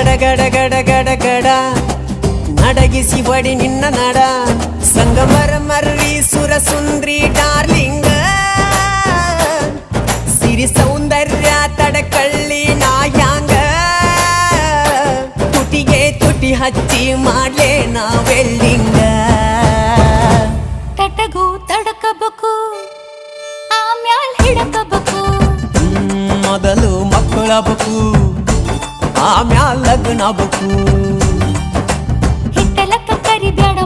ಗಡ ಗಡ ಗಡ ಗಡ ನಡಗಿಸಿ ಬಡಿ ನಿನ್ನ ನಡ ಸಂಗಮರ ಮರ್ರಿ ಸುರ ಸುಂದ್ರಿ ಡಾರ್ಲಿಂಗ ಸಿರಿ ಸೌಂದರ್ಯ ತಡಕಳ್ಳಿ ನಾಯಾಂಗ ತುಟಿಗೆ ತುಟಿ ಹಚ್ಚಿ ಮಾಡ್ಲೇ ನಾ ವೆಲ್ಡಿಂಗ ತಟಗೂ ತಡಕಬೇಕು ಆಮ್ಯಾಲ್ ಹಿಡಕಬೇಕು ಮೊದಲು ಮಕ್ಕಳಬೇಕು ಆಮ್ಯಾಲ್ ಲಗ್ನಬೇಕು ಹಿಟ್ಟಲಕ್ಕ ಕರಿಬ್ಯಾಡ